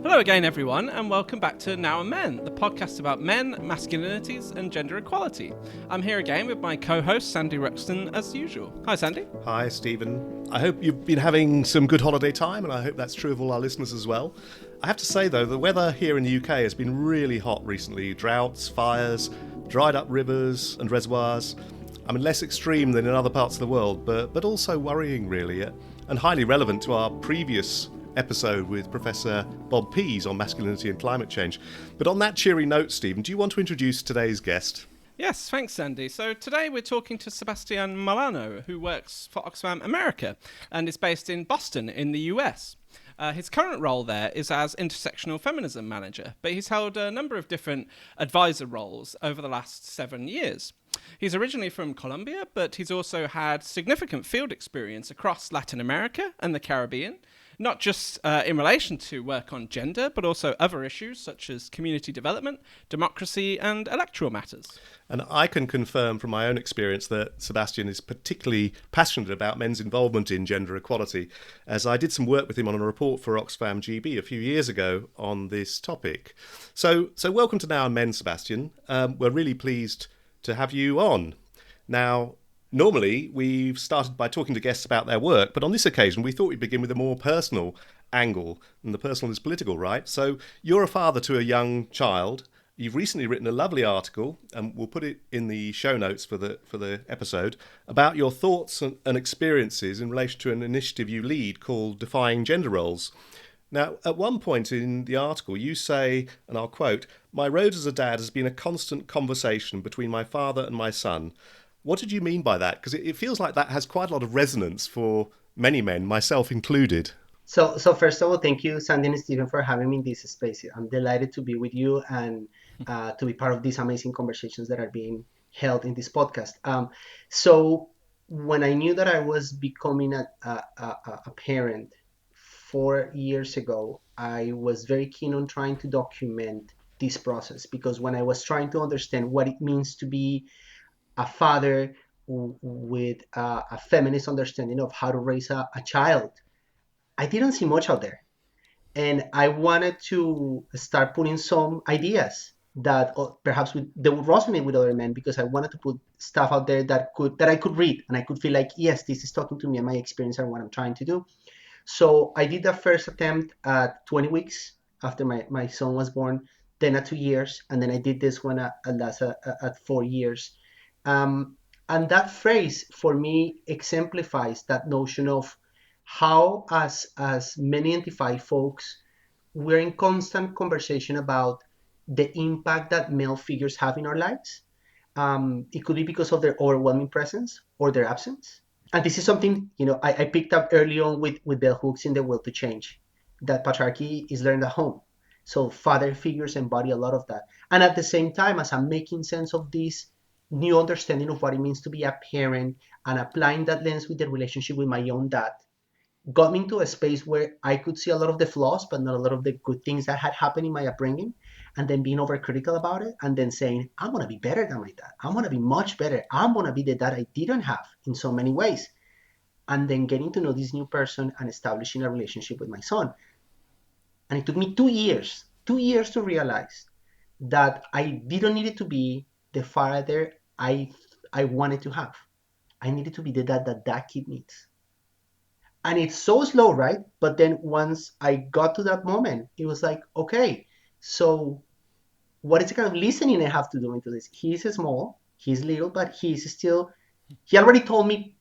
Hello again, everyone, and welcome back to Now and Men, the podcast about men, masculinities, and gender equality. I'm here again with my co-host, Sandy Ruxton, as usual. Hi, Sandy. Hi, Stephen. I hope you've been having some good holiday time, and I hope that's true of all our listeners as well. I have to say, though, the weather here in the UK has been really hot recently. Droughts, fires, dried up rivers and reservoirs. I mean, less extreme than in other parts of the world, but also worrying, really, and highly relevant to our previous episode with Professor Bob Pease on masculinity and climate change. But on that cheery note, Stephen, do you want to introduce today's guest? Yes, thanks, Sandy. So today we're talking to Sebastián Molano, who works for Oxfam America and is based in Boston in the US. His current role there is as intersectional feminism manager, but he's held a number of different advisor roles over the last 7 years. He's originally from Colombia, but he's also had significant field experience across Latin America and the Caribbean, not just in relation to work on gender, but also other issues such as community development, democracy, and electoral matters. And I can confirm from my own experience that Sebastián is particularly passionate about men's involvement in gender equality, as I did some work with him on a report for Oxfam GB a few years ago on this topic. So welcome to Now and Men, Sebastián. We're really pleased to have you on. Now, normally, we've started by talking to guests about their work, but on this occasion, we thought we'd begin with a more personal angle, and the personal is political, right? So you're a father to a young child. You've recently written a lovely article, and we'll put it in the show notes for the episode, about your thoughts and experiences in relation to an initiative you lead called Defying Gender Roles. Now, at one point in the article, you say, and I'll quote, "My road as a dad has been a constant conversation between my father and my son." What did you mean by that? Because it feels like that has quite a lot of resonance for many men, myself included. So first of all, thank you, Sandy and Stephen, for having me in this space. I'm delighted to be with you and to be part of these amazing conversations that are being held in this podcast. So when I knew that I was becoming a parent 4 years ago, I was very keen on trying to document this process, because when I was trying to understand what it means to be a father with a feminist understanding of how to raise a child, I didn't see much out there. And I wanted to start putting some ideas that perhaps they would resonate with other men, because I wanted to put stuff out there that I could read and I could feel like, yes, this is talking to me and my experience and what I'm trying to do. So I did the first attempt at 20 weeks after my son was born, then at 2 years, and then I did this one at 4 years. And that phrase for me exemplifies that notion of how, as men identified folks, we're in constant conversation about the impact that male figures have in our lives. It could be because of their overwhelming presence or their absence. And this is something, I picked up early on with bell hooks in The Will to Change, that patriarchy is learned at home. So father figures embody a lot of that. And at the same time, as I'm making sense of this new understanding of what it means to be a parent and applying that lens with the relationship with my own dad, got me into a space where I could see a lot of the flaws, but not a lot of the good things that had happened in my upbringing, and then being overcritical about it, and then saying, I'm going to be better than my dad. I'm going to be much better. I'm going to be the dad I didn't have in so many ways. And then getting to know this new person and establishing a relationship with my son. And it took me 2 years to realize that I didn't need it to be the father I wanted to have. I needed to be the dad that kid needs. And it's so slow, right? But then once I got to that moment, it was like, okay, so what is the kind of listening I have to do into this? He's small, he's little, but he already told me,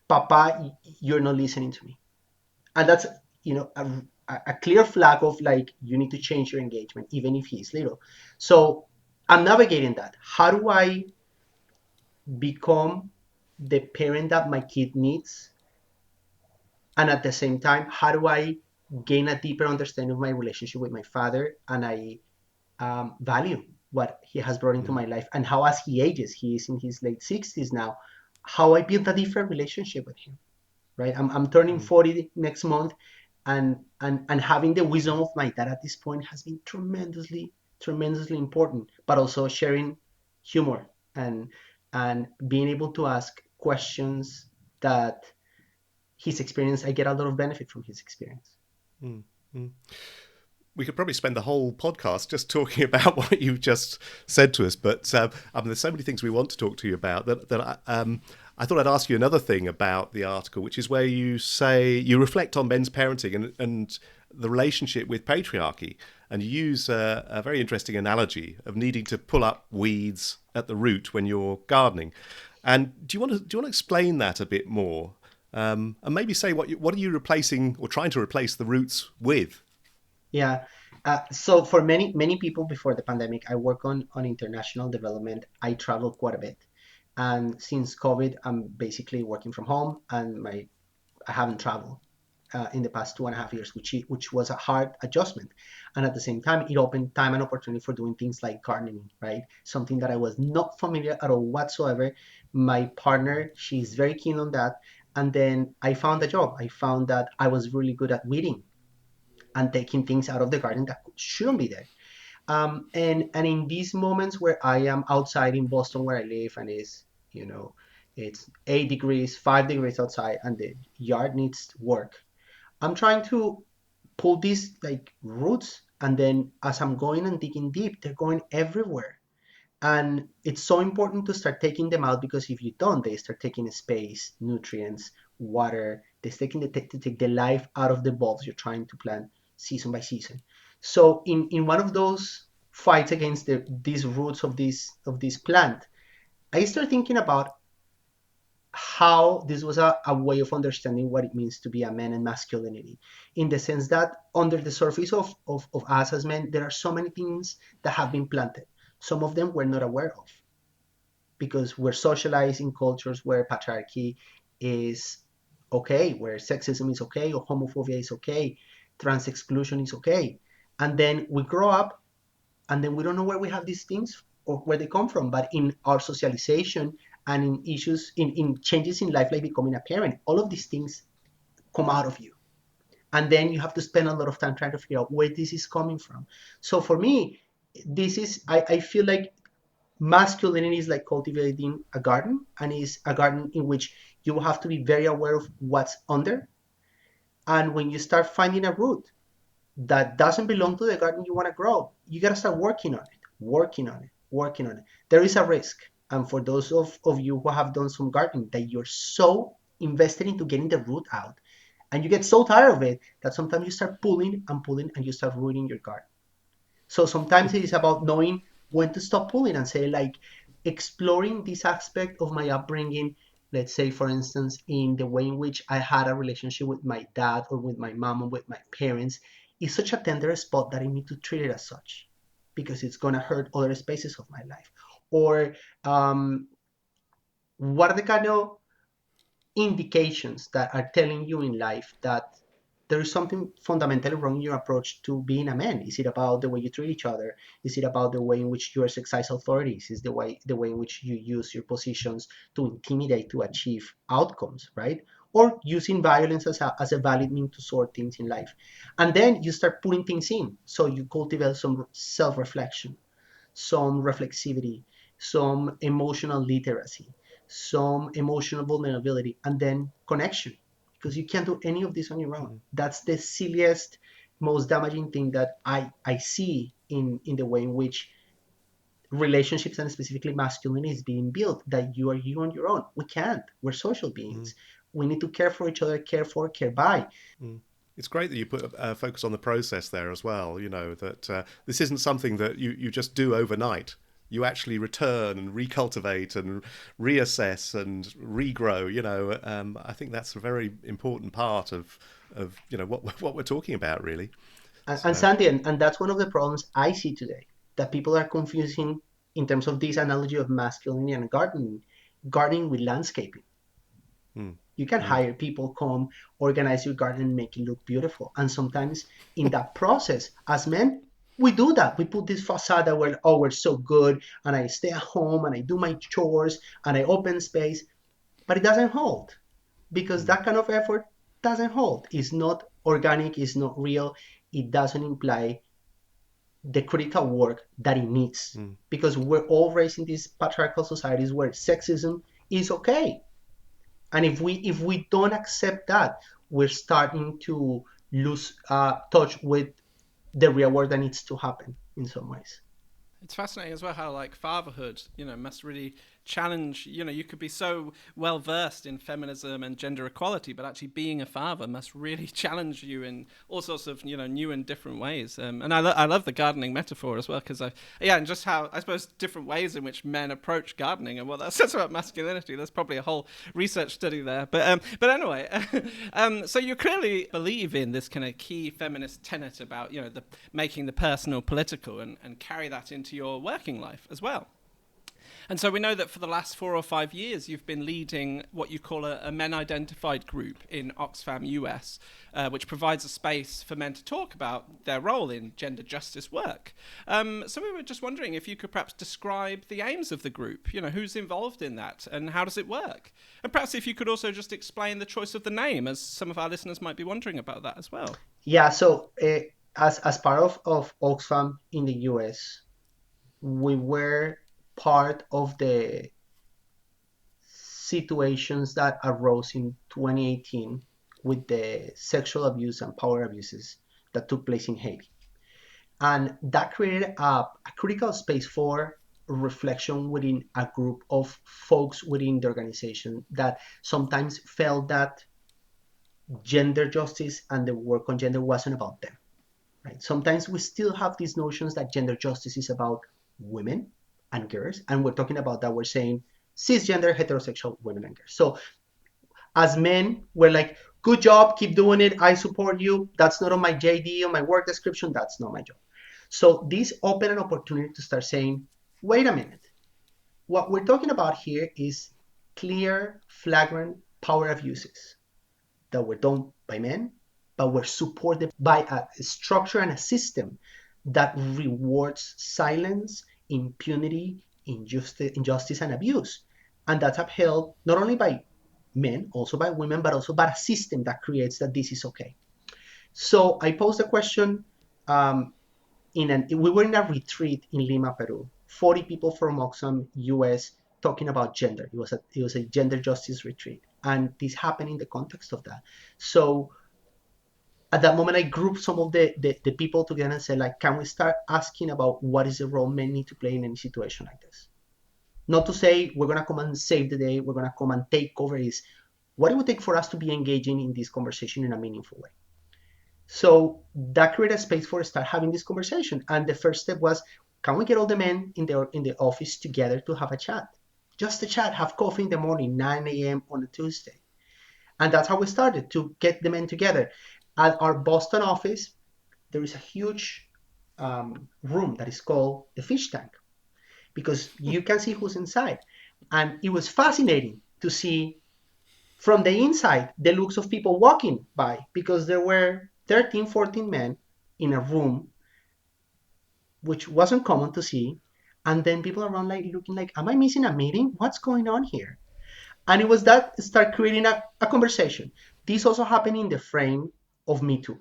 Papa, you're not listening to me. And that's, a clear flag of like, you need to change your engagement, even if he's little. So I'm navigating that. How do I become the parent that my kid needs? And at the same time, how do I gain a deeper understanding of my relationship with my father, and I value what he has brought into my life, and how, as he ages, he is in his late 60s now, how I build a different relationship with him, right? I'm turning 40 next month, and having the wisdom of my dad at this point has been tremendously important, but also sharing humor and being able to ask questions that his experience, I get a lot of benefit from his experience. Mm-hmm. we could probably spend the whole podcast just talking about what you've just said to us. But there's so many things we want to talk to you about I thought I'd ask you another thing about the article, which is where you say you reflect on men's parenting and the relationship with patriarchy. And you use a very interesting analogy of needing to pull up weeds at the root when you're gardening. And do you want to explain that a bit more? And maybe say what are you replacing or trying to replace the roots with? Yeah. So for many people before the pandemic, I work on international development. I travel quite a bit, and since COVID, I'm basically working from home, and I haven't traveled in the past 2.5 years, which was a hard adjustment. And at the same time, it opened time and opportunity for doing things like gardening, right? Something that I was not familiar at all whatsoever. My partner, she's very keen on that. And then I found a job. I found that I was really good at weeding and taking things out of the garden that shouldn't be there. And in these moments where I am outside in Boston where I live, and you know it's 8 degrees, 5 degrees outside, and the yard needs work, I'm trying to pull these like roots, and then as I'm going and digging deep, they're going everywhere. And it's so important to start taking them out, because if you don't, they start taking space, nutrients, water. They're taking to take the life out of the bulbs you're trying to plant season by season. So in one of those fights against these roots of this plant, I started thinking about how this was a way of understanding what it means to be a man and masculinity, in the sense that under the surface of us as men, there are so many things that have been planted. Some of them we're not aware of, because we're socialized in cultures where patriarchy is okay, where sexism is okay, or homophobia is okay, trans exclusion is okay. And then we grow up, and then we don't know where we have these things or where they come from. But in our socialization and in issues, in changes in life, like becoming a parent, all of these things come out of you. And then you have to spend a lot of time trying to figure out where this is coming from. So for me, I feel like masculinity is like cultivating a garden, and is a garden in which you have to be very aware of what's under. And when you start finding a root that doesn't belong to the garden you want to grow, you got to start working on it, working on it, working on it. There is a risk. And for those of you who have done some gardening, that you're so invested into getting the root out, and you get so tired of it, that sometimes you start pulling and pulling, and you start ruining your garden. So sometimes it is about knowing when to stop pulling and say, like, exploring this aspect of my upbringing. Let's say, for instance, in the way in which I had a relationship with my dad, or with my mom, or with my parents, is such a tender spot that I need to treat it as such, because it's going to hurt other spaces of my life. Or what are the kind of indications that are telling you in life that there is something fundamentally wrong in your approach to being a man? Is it about the way you treat each other? Is it about the way in which you exercise authorities? Is the way in which you use your positions to intimidate to achieve outcomes, right? Or using violence as a valid means to sort things in life. And then you start putting things in. So you cultivate some self-reflection, some reflexivity, some emotional literacy, some emotional vulnerability, and then connection. Because you can't do any of this on your own. That's the silliest, most damaging thing that I see in the way in which relationships, and specifically masculinity, is being built, that you are you on your own. We can't. We're social beings. We need to care for each other, care for, care by. It's great that you put a focus on the process there as well. You know, that this isn't something that you just do overnight. You actually return and recultivate and reassess and regrow. You know, I think that's a very important part of what we're talking about, really. And So, Sandy, and that's one of the problems I see today, that people are confusing, in terms of this analogy of masculinity and gardening with landscaping. mm, You can mm, hire people, come organize your garden and make it look beautiful. And sometimes in that process, as men, we do that. We put this facade where, oh, we're so good, and I stay at home and I do my chores and I open space, but it doesn't hold, because mm, that kind of effort doesn't hold. It's not organic, it's not real, it doesn't imply the critical work that it needs. mm, Because we're all raised in these patriarchal societies where sexism is okay. And if we don't accept that, we're starting to lose touch with the real work that needs to happen in some ways. It's fascinating as well how like fatherhood, must really challenge. You could be so well versed in feminism and gender equality, but actually being a father must really challenge you in all sorts of new and different ways. And I love the gardening metaphor as well because and just how I suppose different ways in which men approach gardening and what that says about masculinity. There's probably a whole research study there. But anyway, so you clearly believe in this kind of key feminist tenet about the making the personal political and carry that into your working life as well. And so we know that for the last 4 or 5 years, you've been leading what you call a men-identified group in Oxfam US, which provides a space for men to talk about their role in gender justice work. So we were just wondering if you could perhaps describe the aims of the group, who's involved in that and how does it work? And perhaps if you could also just explain the choice of the name, as some of our listeners might be wondering about that as well. Yeah, so as part of Oxfam in the US, we were part of the situations that arose in 2018 with the sexual abuse and power abuses that took place in Haiti. And that created a critical space for reflection within a group of folks within the organization that sometimes felt that gender justice and the work on gender wasn't about them. Right? Sometimes we still have these notions that gender justice is about women and girls, and we're talking about that. We're saying cisgender heterosexual women and girls. So as men, we're like, good job, keep doing it. I support you. That's not on my JD, on my work description. That's not my job. So this opened an opportunity to start saying, wait a minute. What we're talking about here is clear, flagrant power abuses that were done by men, but were supported by a structure and a system that rewards silence, impunity, injustice, and abuse. And that's upheld not only by men, also by women, but also by a system that creates that this is okay. So I posed a question. We were in a retreat in Lima, Peru. 40 people from Oxfam US talking about gender. It was a gender justice retreat, and this happened in the context of that. So at that moment, I grouped some of the people together and said, like, can we start asking about what is the role men need to play in any situation like this? Not to say we're going to come and save the day, we're going to come and take over. Is what it would take for us to be engaging in this conversation in a meaningful way. So that created a space for us to start having this conversation. And the first step was, can we get all the men in the office together to have a chat? Just a chat, have coffee in the morning, 9 a.m. on a Tuesday. And that's how we started to get the men together. At our Boston office, there is a huge room that is called the fish tank, because you can see who's inside. And it was fascinating to see from the inside the looks of people walking by, because there were 13, 14 men in a room, which wasn't common to see. And then people around like looking like, am I missing a meeting? What's going on here? And it was that start creating a conversation. This also happened in the frame of Me Too,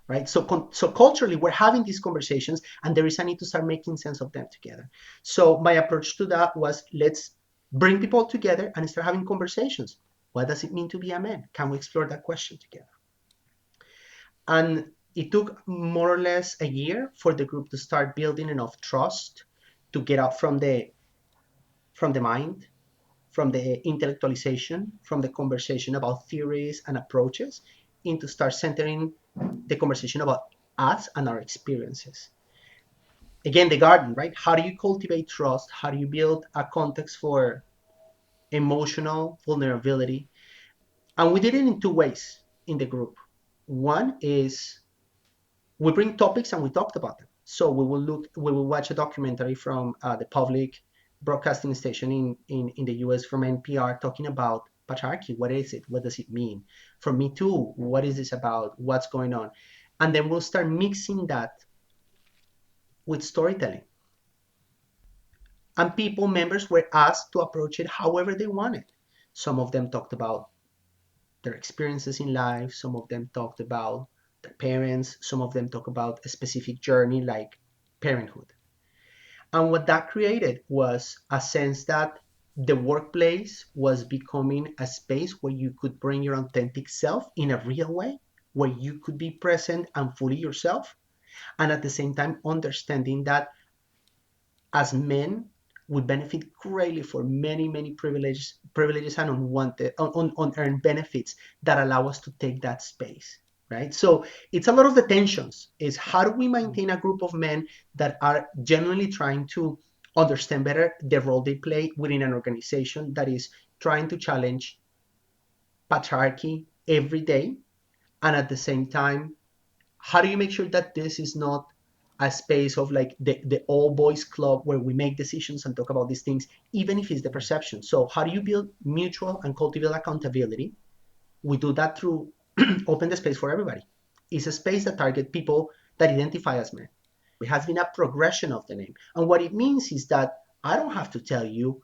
right? So culturally, we're having these conversations, and there is a need to start making sense of them together. So my approach to that was, let's bring people together and start having conversations. What does it mean to be a man? Can we explore that question together? And it took more or less a year for the group to start building enough trust to get out from the mind, from the intellectualization, from the conversation about theories and approaches, into start centering the conversation about us and our experiences. Again, the garden, right? How do you cultivate trust? How do you build a context for emotional vulnerability? And we did it in two ways in the group. One is we bring topics and we talked about them. So we will watch a documentary from the public broadcasting station in the US from NPR talking about patriarchy. What is it? What does it mean? For Me Too, what is this about? What's going on? And then we'll start mixing that with storytelling. And members were asked to approach it however they wanted. Some of them talked about their experiences in life. Some of them talked about their parents. Some of them talk about a specific journey like parenthood. And what that created was a sense that the workplace was becoming a space where you could bring your authentic self in a real way, where you could be present and fully yourself. And at the same time, understanding that as men, we benefit greatly for many, many privileges and unwanted, unearned benefits that allow us to take that space, right? So it's a lot of the tensions. Is how do we maintain a group of men that are genuinely trying to understand better the role they play within an organization that is trying to challenge patriarchy every day, and at the same time, how do you make sure that this is not a space of like the all boys club where we make decisions and talk about these things, even if it's the perception? So how do you build mutual and cultivate accountability? We do that through open the space for everybody. It's a space that target people that identify as men. It has been a progression of the name. And what it means is that I don't have to tell you,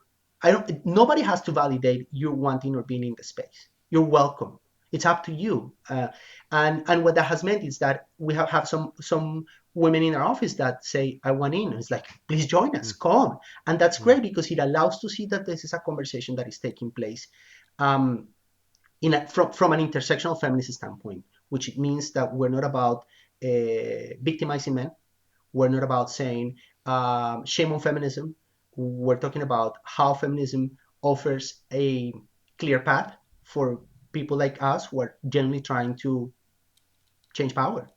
nobody has to validate you wanting or being in the space. You're welcome. It's up to you. And what that has meant is that we have some women in our office that say, I want in. It's like, please join us, come. And that's great because it allows to see that this is a conversation that is taking place from an intersectional feminist standpoint, which means that we're not about victimizing men. We're not about saying shame on feminism. We're talking about how feminism offers a clear path for people like us who are genuinely trying to change power.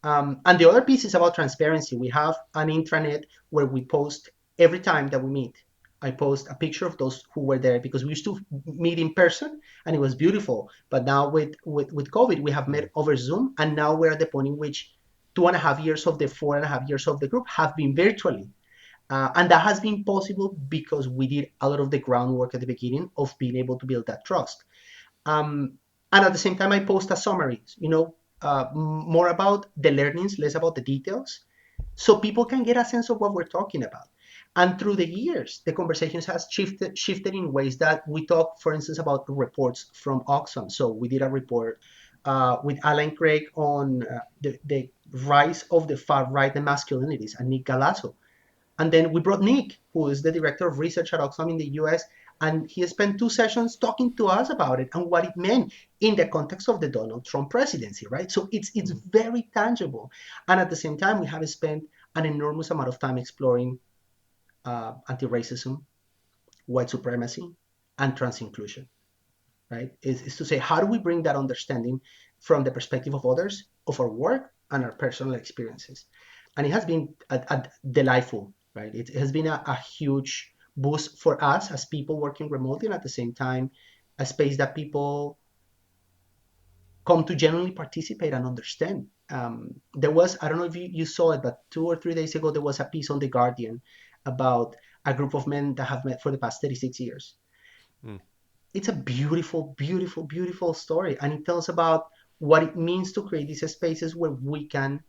And the other piece is about transparency. We have an intranet where we post every time that we meet. I post a picture of those who were there because we used to meet in person and it was beautiful. But now with COVID, we have met over Zoom, and now we're at the point in which 2.5 years of the 4.5 years of the group have been virtually. And that has been possible because we did a lot of the groundwork at the beginning of being able to build that trust. Um, and at the same time, I post a summary, more about the learnings, less about the details, so people can get a sense of what we're talking about. And through the years, the conversations has shifted in ways that we talk, for instance, about reports from Oxfam. So we did a report with Alan Craig on the rise of the far right and masculinities, and Nick Galasso. And then we brought Nick, who is the director of research at Oxfam in the US, and he spent 2 sessions talking to us about it and what it meant in the context of the Donald Trump presidency, right? So it's very tangible. And at the same time, we have spent an enormous amount of time exploring anti-racism, white supremacy, and trans inclusion, right? Is to say, how do we bring that understanding from the perspective of others, of our work, and our personal experiences? And it has been a delightful, right? It has been a huge boost for us as people working remotely, and at the same time, a space that people come to genuinely participate and understand. There was, I don't know if you saw it, but 2 or 3 days ago, there was a piece on The Guardian about a group of men that have met for the past 36 years. It's a beautiful, beautiful, beautiful story. And it tells about what it means to create these spaces where we can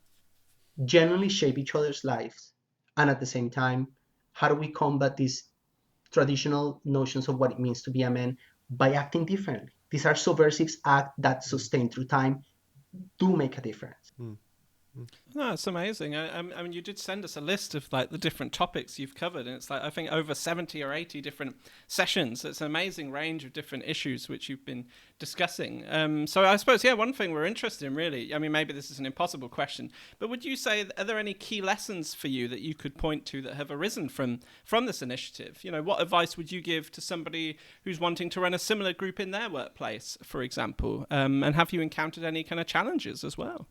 genuinely shape each other's lives. And at the same time, how do we combat these traditional notions of what it means to be a man by acting differently? These are subversive acts that sustain through time, do make a difference. No, it's amazing. I mean, you did send us a list of like the different topics you've covered, and it's like I think over 70 or 80 different sessions. It's an amazing range of different issues which you've been discussing. So I suppose, yeah, one thing we're interested in, really. I mean, maybe this is an impossible question, but would you say, are there any key lessons for you that you could point to that have arisen from this initiative? You know, what advice would you give to somebody who's wanting to run a similar group in their workplace, for example? And have you encountered any kind of challenges as well?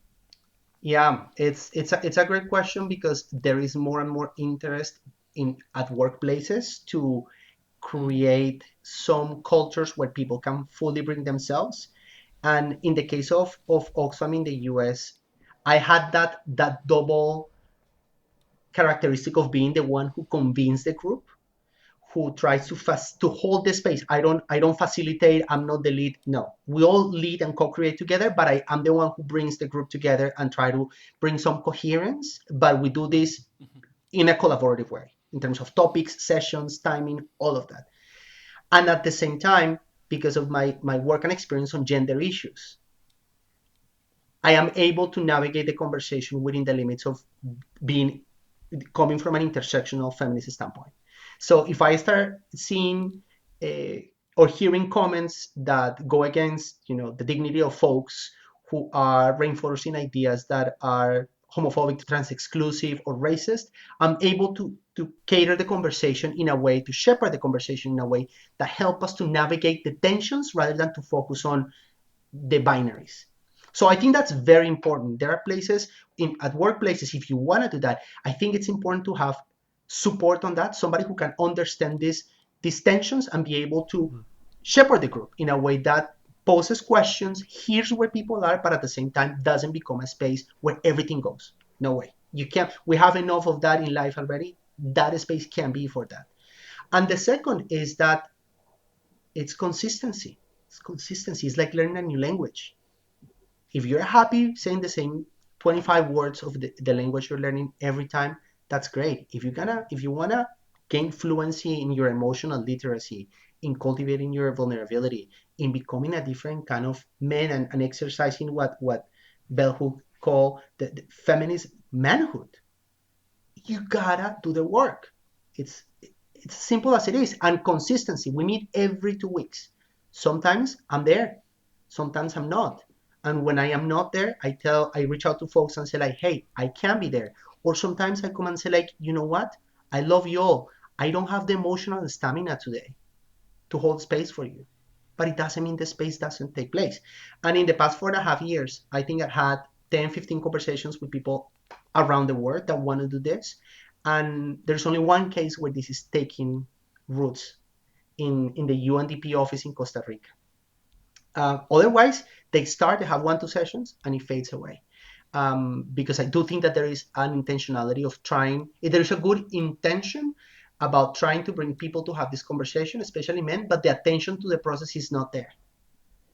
Yeah, it's a great question because there is more and more interest in at workplaces to create some cultures where people can fully bring themselves. And in the case of Oxfam in the US, I had that double characteristic of being the one who convinced the group, who tries to hold the space. I don't facilitate. I'm not the lead. No, we all lead and co-create together. But I'm the one who brings the group together and try to bring some coherence. But we do this in a collaborative way in terms of topics, sessions, timing, all of that. And at the same time, because of my work and experience on gender issues, I am able to navigate the conversation within the limits of being coming from an intersectional feminist standpoint. So if I start seeing or hearing comments that go against, the dignity of folks who are reinforcing ideas that are homophobic, trans exclusive, or racist, I'm able to cater the conversation in a way, to shepherd the conversation in a way that help us to navigate the tensions rather than to focus on the binaries. So I think that's very important. There are places at workplaces, if you want to do that, I think it's important to have support on that, somebody who can understand these tensions and be able to shepherd the group in a way that poses questions, hears where people are, but at the same time doesn't become a space where everything goes. No way. You can't. We have enough of that in life already. That space can be for that. And the second is that it's consistency. It's consistency. It's like learning a new language. If you're happy saying the same 25 words of the language you're learning every time, that's great. If you wanna gain fluency in your emotional literacy, in cultivating your vulnerability, in becoming a different kind of man, and exercising what Bell Hook call the feminist manhood, you gotta do the work. It's it's as simple as it is. And consistency. We meet every 2 weeks. Sometimes I'm there, sometimes I'm not. And when I am not there, I reach out to folks and say like, hey, I can be there. Or sometimes I come and say like, you know what? I love you all. I don't have the emotional stamina today to hold space for you. But it doesn't mean the space doesn't take place. And in the past 4.5 years, I think I've had 10, 15 conversations with people around the world that want to do this. And there's only one case where this is taking roots in the UNDP office in Costa Rica. Otherwise, they have 1, 2 sessions, and it fades away. Because I do think that there is an intentionality of trying, there's a good intention about trying to bring people to have this conversation, especially men, but the attention to the process is not there.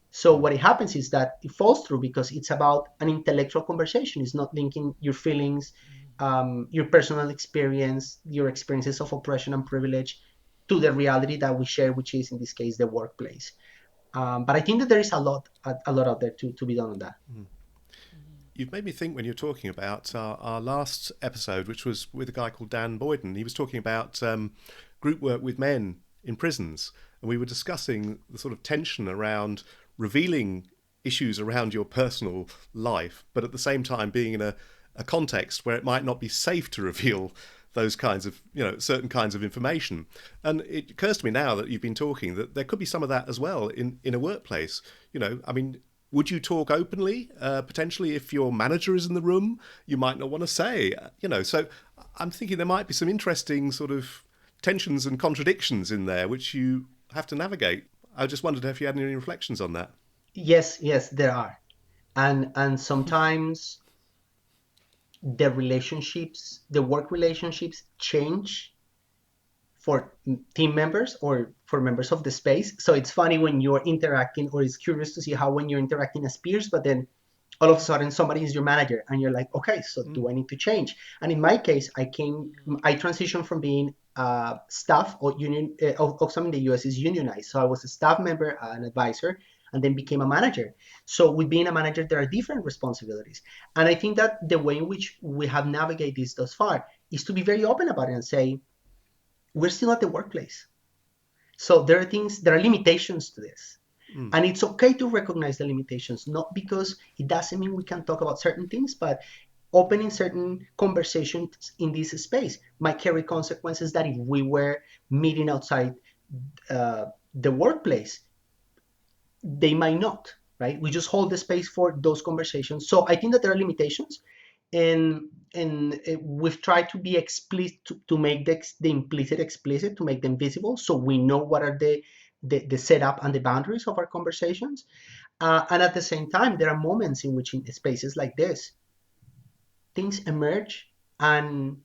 So what it happens is that it falls through because it's about an intellectual conversation. It's not linking your feelings, your personal experience, your experiences of oppression and privilege to the reality that we share, which is in this case the workplace. But I think that there is a lot out there to be done on that. You've made me think when you're talking about our last episode, which was with a guy called Dan Boyden. He was talking about group work with men in prisons, and we were discussing the sort of tension around revealing issues around your personal life, but at the same time being in a context where it might not be safe to reveal those kinds of, certain kinds of information. And it occurs to me now that you've been talking that there could be some of that as well in a workplace. Would you talk openly, potentially, if your manager is in the room? You might not want to say, So I'm thinking there might be some interesting sort of tensions and contradictions in there, which you have to navigate. I just wondered if you had any reflections on that. Yes, there are. And sometimes the work relationships change for team members or for members of the space. So it's funny when you're interacting, or it's curious to see how when you're interacting as peers, but then all of a sudden somebody is your manager and you're like, okay, so do I need to change? And in my case, I transitioned from being staff or union. Oxfam in the US is unionized. So I was a staff member, an advisor, and then became a manager. So with being a manager, there are different responsibilities. And I think that the way in which we have navigated this thus far is to be very open about it and say, we're still at the workplace. So there are limitations to this. And it's okay to recognize the limitations, not because it doesn't mean we can talk about certain things, but opening certain conversations in this space might carry consequences that if we were meeting outside the workplace, they might not, right? We just hold the space for those conversations. So I think that there are limitations, and we've tried to be explicit, to make the implicit explicit, to make them visible, so we know what are the setup and the boundaries of our conversations. And at the same time, there are moments in which, in spaces like this, things emerge and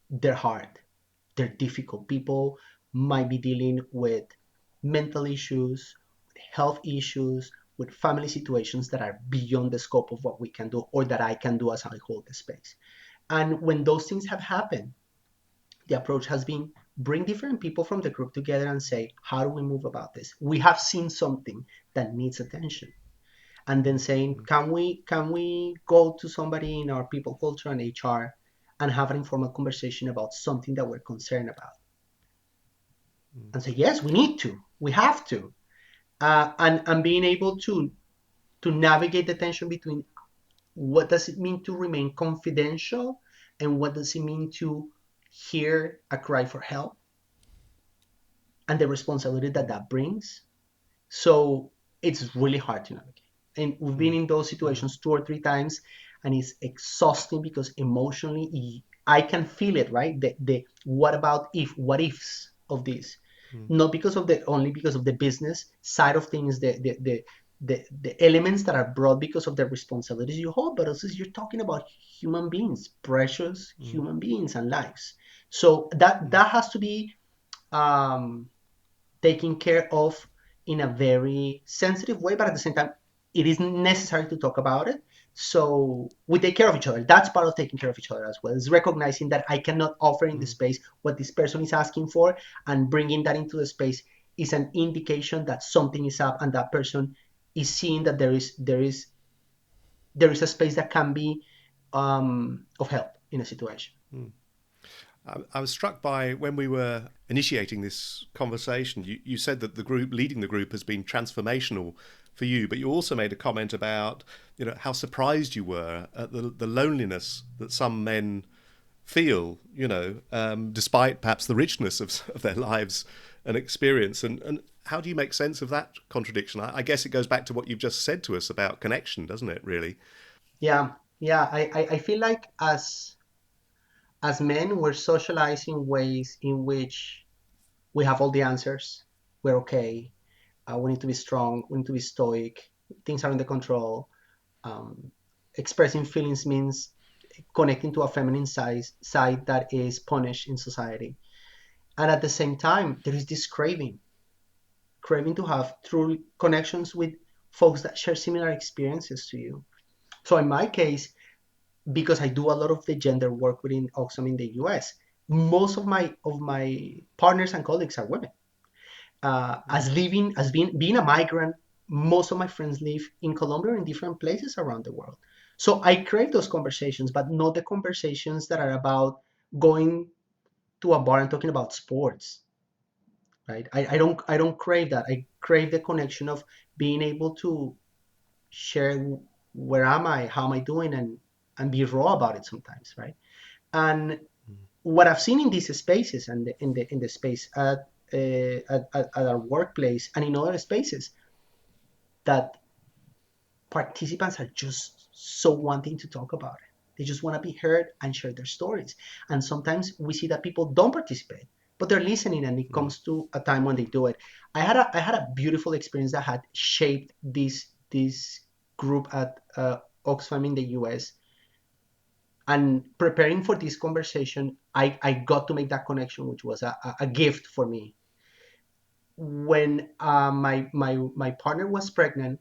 they're hard, they're difficult. People might be dealing with mental issues, health issues, with family situations that are beyond the scope of what we can do or that I can do as I hold the space. And when those things have happened, the approach has been bring different people from the group together and say, how do we move about this? We have seen something that needs attention. And then saying, can we go to somebody in our people culture and HR and have an informal conversation about something that we're concerned about? And say, yes, we have to. And being able to navigate the tension between what does it mean to remain confidential, and what does it mean to hear a cry for help, and the responsibility that that brings. So it's really hard to navigate. And we've been in those situations 2 or 3 times, and it's exhausting because emotionally I can feel it, right? The what about if, what ifs of this. Not because of the only because of the business side of things, the elements that are brought because of the responsibilities you hold, but also you're talking about human beings, precious human beings and lives. So that has to be um, taken care of in a very sensitive way, but at the same time, it is necessary to talk about it. So we take care of each other. That's part of taking care of each other as well. Is recognizing that I cannot offer in the space what this person is asking for, and bringing that into the space is an indication that something is up, and that person is seeing that there is a space that can be of help in a situation. I was struck by when we were initiating this conversation, you said that the group, leading the group, has been transformational for you, but you also made a comment about, how surprised you were at the loneliness that some men feel, despite perhaps the richness of their lives and experience. And how do you make sense of that contradiction? I guess it goes back to what you've just said to us about connection, doesn't it, really? Yeah, yeah. I feel like as men, we're socialized in ways in which we have all the answers. We're okay. We need to be strong. We need to be stoic. Things are under control. Um, Expressing feelings means connecting to a feminine side that is punished in society. And at the same time, there is this craving to have true connections with folks that share similar experiences to you. So in my case, because I do a lot of the gender work within Oxfam in the US, most of my partners and colleagues are women. Being a migrant, most of my friends live in Colombia or in different places around the world. So I crave those conversations, but not the conversations that are about going to a bar and talking about sports, right? I don't crave that. I crave the connection of being able to share where am I, how am I doing, and be raw about it sometimes, right? And what I've seen in these spaces and in the space at our workplace and in other spaces, that participants are just so wanting to talk about it. They just want to be heard and share their stories. And sometimes we see that people don't participate, but they're listening, and it comes to a time when they do it. I had a beautiful experience that had shaped this group at Oxfam in the US. And preparing for this conversation, I got to make that connection, which was a gift for me. When my partner was pregnant,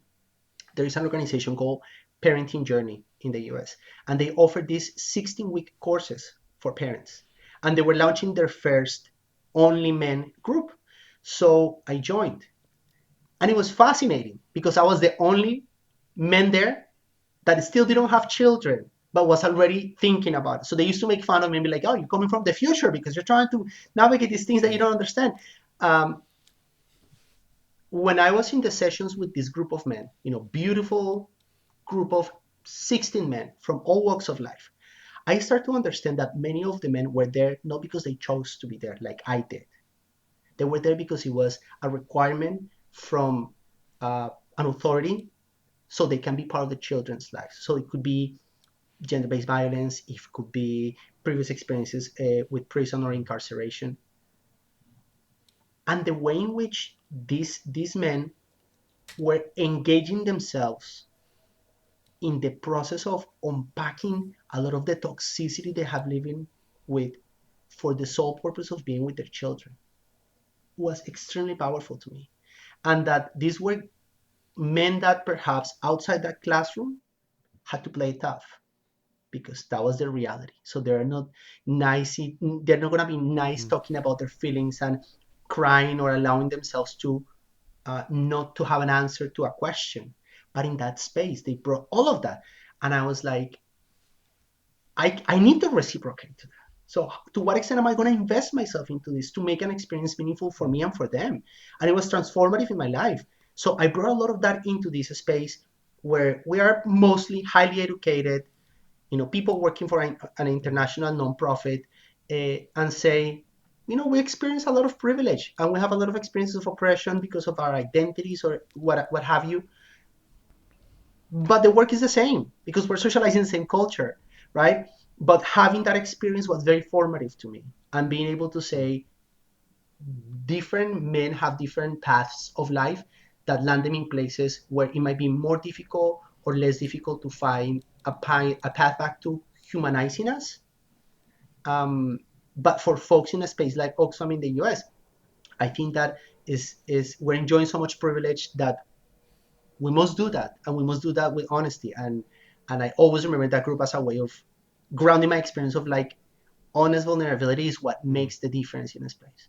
there is an organization called Parenting Journey in the US, and they offer these 16-week courses for parents. And they were launching their first only men group. So I joined. And it was fascinating because I was the only man there that still didn't have children, but was already thinking about it. So they used to make fun of me and be like, oh, you're coming from the future because you're trying to navigate these things that you don't understand. Um, when I was in the sessions with this group of men, beautiful group of 16 men from all walks of life, I started to understand that many of the men were there not because they chose to be there like I did. They were there because it was a requirement from an authority so they can be part of the children's lives. So it could be gender-based violence, it could be previous experiences with prison or incarceration. And the way in which these men were engaging themselves in the process of unpacking a lot of the toxicity they have living with for the sole purpose of being with their children was extremely powerful to me. And that these were men that perhaps outside that classroom had to play tough because that was their reality. So they're not nice. They're not gonna be nice talking about their feelings and crying or allowing themselves to not to have an answer to a question. But in that space, they brought all of that, and I was like, I need to reciprocate to that. So to what extent am I going to invest myself into this to make an experience meaningful for me and for them? And it was transformative in my life. So I brought a lot of that into this space, where we are mostly highly educated, people working for an international nonprofit, and say, we experience a lot of privilege and we have a lot of experiences of oppression because of our identities or what have you. But the work is the same because we're socializing the same culture, right? But having that experience was very formative to me, and being able to say different men have different paths of life that land them in places where it might be more difficult or less difficult to find a path back to humanizing us. But for folks in a space like Oxfam in the US, I think that is we're enjoying so much privilege that we must do that, and we must do that with honesty. And I always remember that group as a way of grounding my experience of like honest vulnerability is what makes the difference in a space.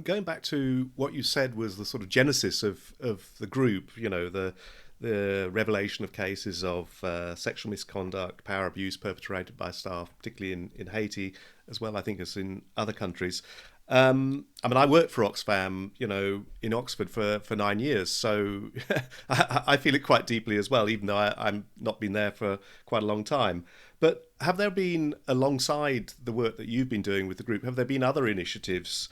Going back to what you said was the sort of genesis of the group, the revelation of cases of sexual misconduct, power abuse perpetrated by staff, particularly in Haiti, as well, I think, as in other countries. I worked for Oxfam, in Oxford for 9 years, so I feel it quite deeply as well, even though I'm not been there for quite a long time. But have there been, alongside the work that you've been doing with the group, have there been other initiatives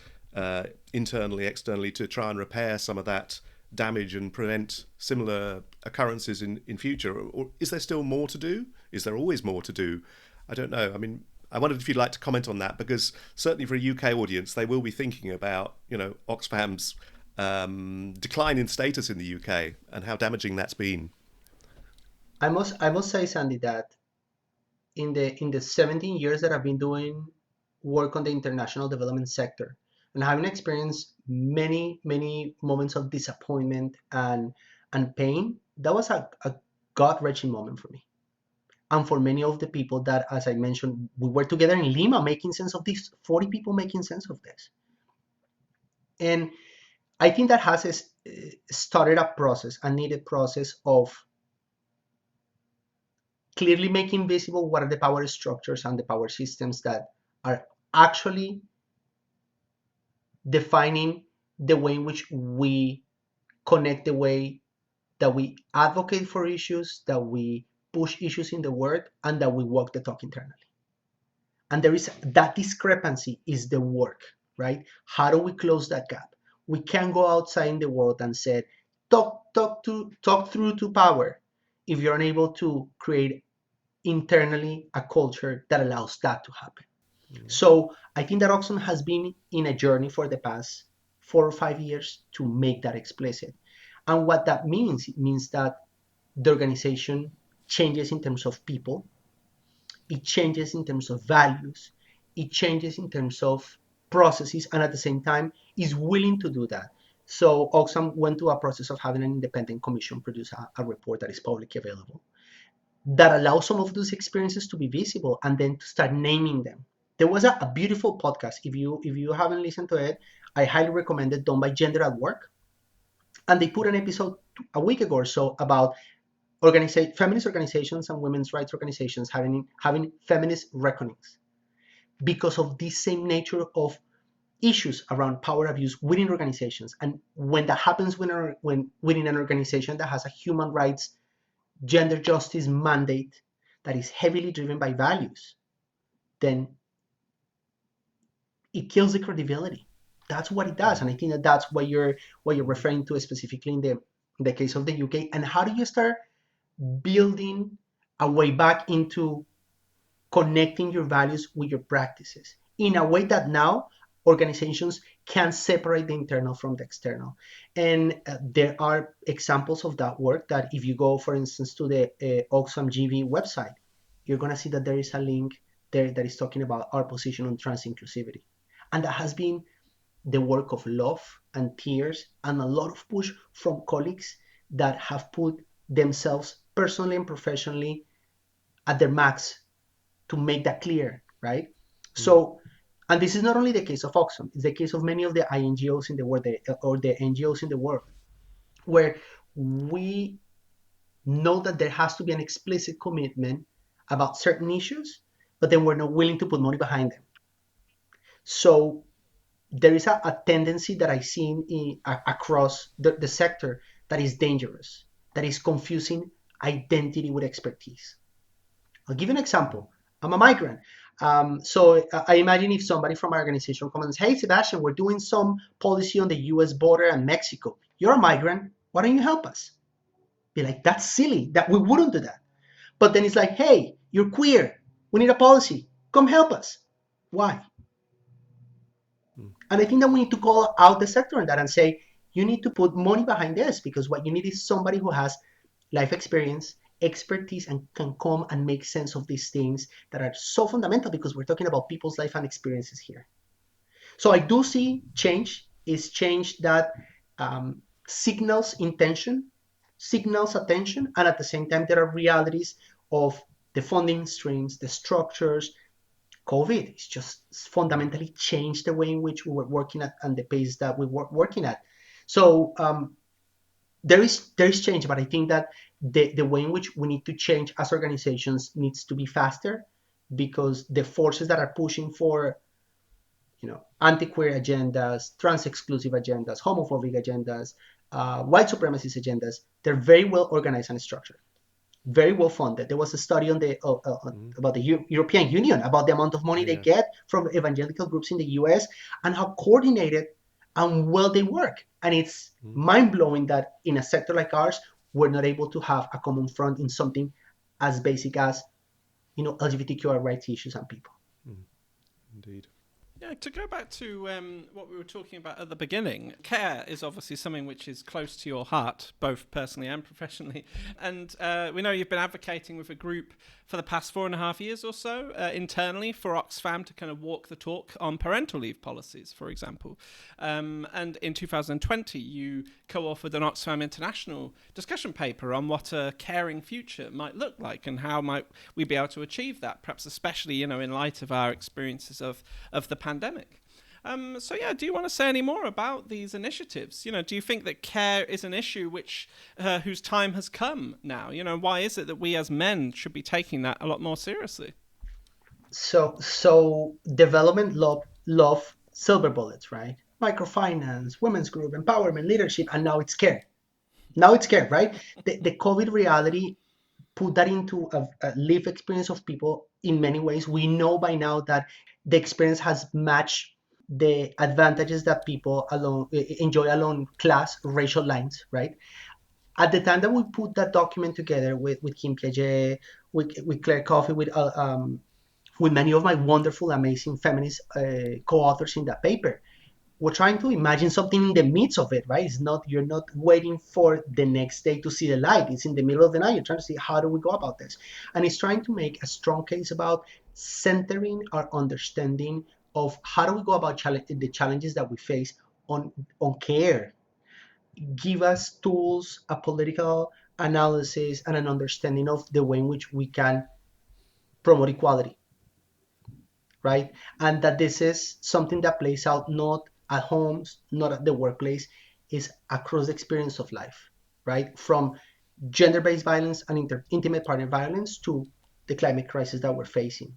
internally, externally, to try and repair some of that damage and prevent similar occurrences in future? Or is there still more to do? Is there always more to do? I don't know. I wondered if you'd like to comment on that, because certainly for a UK audience, they will be thinking about, Oxfam's decline in status in the UK and how damaging that's been. I must say, Sandy, that in the 17 years that I've been doing work on the international development sector, and having experienced many moments of disappointment and pain, that was a gut-wrenching moment for me, and for many of the people that, as I mentioned, we were together in Lima making sense of this, 40 people making sense of this. And I think that has started a process, a needed process of clearly making visible what are the power structures and the power systems that are actually defining the way in which we connect, the way that we advocate for issues, that we push issues in the world, and that we walk the talk internally. And there is that discrepancy is the work, right? How do we close that gap? We can go outside in the world and say, talk through to power if you're unable to create internally a culture that allows that to happen. So I think that Oxfam has been in a journey for the past 4 or 5 years to make that explicit. And what that means, it means that the organization changes in terms of people, it changes in terms of values, it changes in terms of processes, and at the same time is willing to do that. So Oxfam went through a process of having an independent commission produce a report that is publicly available that allows some of those experiences to be visible and then to start naming them. There was a beautiful podcast. If you haven't listened to it, I highly recommend it, done by Gender at Work. And they put an episode a week ago or so about feminist organizations and women's rights organizations having feminist reckonings because of this same nature of issues around power abuse within organizations. And when that happens when within an organization that has a human rights, gender justice mandate that is heavily driven by values, then it kills the credibility. That's what it does, and I think that that's what you're referring to specifically in the case of the UK. And how do you start building a way back into connecting your values with your practices in a way that now organizations can separate the internal from the external? And there are examples of that work that if you go, for instance, to the Oxfam GV website, you're going to see that there is a link there that is talking about our position on trans inclusivity. And that has been the work of love and tears and a lot of push from colleagues that have put themselves personally and professionally at their max to make that clear, right? So, and this is not only the case of Oxfam, it's the case of many of the INGOs in the world, or the NGOs in the world, where we know that there has to be an explicit commitment about certain issues, but then we're not willing to put money behind them. So there is a tendency that I see across the sector that is dangerous, that is confusing identity with expertise. I'll give you an example. I'm a migrant. So I imagine if somebody from our organization comes and says, hey, Sebastian, we're doing some policy on the US border and Mexico. You're a migrant. Why don't you help us? Be like, that's silly. That we wouldn't do that. But then it's like, hey, you're queer. We need a policy. Come help us. Why? And I think that we need to call out the sector on that and say, you need to put money behind this, because what you need is somebody who has life experience, expertise, and can come and make sense of these things that are so fundamental, because we're talking about people's life and experiences here. So I do see change is change that signals intention, signals attention, and at the same time, there are realities of the funding streams, the structures. COVID is just fundamentally changed the way in which we were working at and the pace that we were working at. So there is change, but I think that the way in which we need to change as organizations needs to be faster, because the forces that are pushing for anti-queer agendas, trans-exclusive agendas, homophobic agendas, white supremacist agendas, they're very well organized and structured, very well funded. There was a study on the about the European Union, about the amount of money they get from evangelical groups in the US and how coordinated and well they work. And it's mind-blowing that in a sector like ours, we're not able to have a common front in something as basic as LGBTQI rights issues and people. Indeed. Yeah, to go back to what we were talking about at the beginning, care is obviously something which is close to your heart, both personally and professionally. And we know you've been advocating with a group for the past 4.5 years or so internally for Oxfam to kind of walk the talk on parental leave policies, for example. And in 2020, you co-authored an Oxfam International discussion paper on what a caring future might look like and how might we be able to achieve that, perhaps especially, in light of our experiences of the pandemic. So yeah, do you want to say any more about these initiatives? Do you think that care is an issue whose time has come now? Why is it that we as men should be taking that a lot more seriously? So development love silver bullets, right? Microfinance, women's group, empowerment, leadership, and now it's care. Now it's care, right? The COVID reality put that into a lived experience of people in many ways. We know by now that the experience has matched the advantages that people along enjoy along class, racial lines, right? At the time that we put that document together with Kim Piaget, with Claire Coffey, with many of my wonderful, amazing feminist co-authors in that paper, we're trying to imagine something in the midst of it, right? You're not waiting for the next day to see the light. It's in the middle of the night. You're trying to see, how do we go about this? And it's trying to make a strong case about centering our understanding of how do we go about the challenges that we face on care. Give us tools, a political analysis, and an understanding of the way in which we can promote equality, right? And that this is something that plays out not at homes, not at the workplace, is across the experience of life, right? From gender-based violence and intimate partner violence to the climate crisis that we're facing.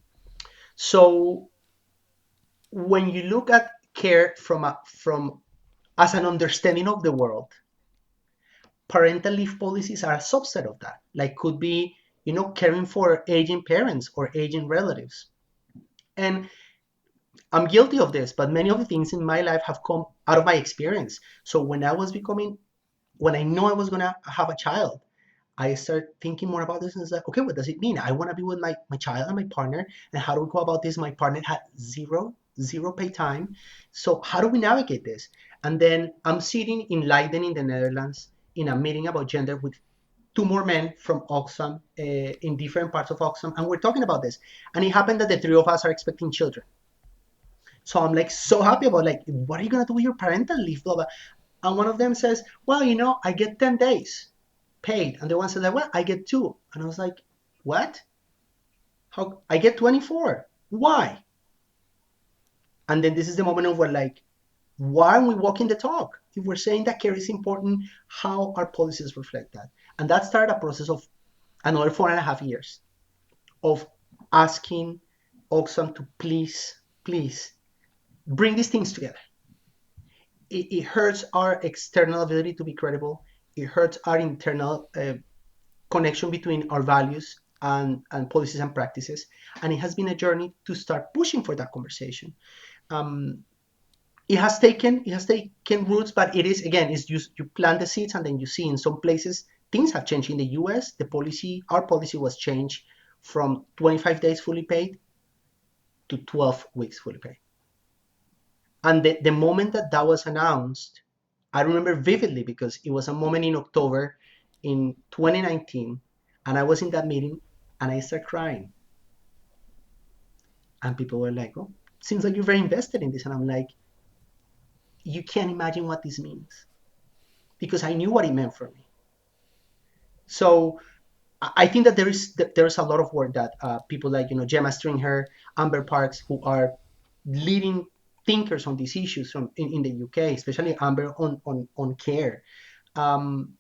So when you look at care from as an understanding of the world, parental leave policies are a subset of that. Like could be, caring for aging parents or aging relatives. And I'm guilty of this, but many of the things in my life have come out of my experience. So when I know I was gonna have a child, I started thinking more about this and it's like, okay, what does it mean? I want to be with my child and my partner, and how do we go about this? My partner had zero pay time. So how do we navigate this? And then I'm sitting in Leiden in the Netherlands in a meeting about gender with two more men from Oxfam in different parts of Oxfam, and we're talking about this. And it happened that the three of us are expecting children. So I'm like so happy about like, what are you gonna do with your parental leave, blah blah. And one of them says, well, I get 10 days paid, and the one said like, well, I get 2, and I was like, what? How I get 24? Why? And then this is the moment of where like, why are we walking the talk? If we're saying that care is important, how our policies reflect that? And that started a process of another 4.5 years of asking Oxfam to please bring these things together. It hurts our external ability to be credible. It hurts our internal connection between our values and policies and practices. And it has been a journey to start pushing for that conversation. Um, it has taken roots, but it is, again, is you plant the seeds and then you see in some places things have changed. In the US, our policy was changed from 25 days fully paid to 12 weeks fully paid. And the moment that was announced, I remember vividly because it was a moment in October in 2019, and I was in that meeting and I started crying. And people were like, "Oh, seems like you're very invested in this." And I'm like, "You can't imagine what this means," because I knew what it meant for me. So I think that there is a lot of work that people like Gemma Stringer, Amber Parks, who are leading thinkers on these issues in the UK, especially Amber on care, um,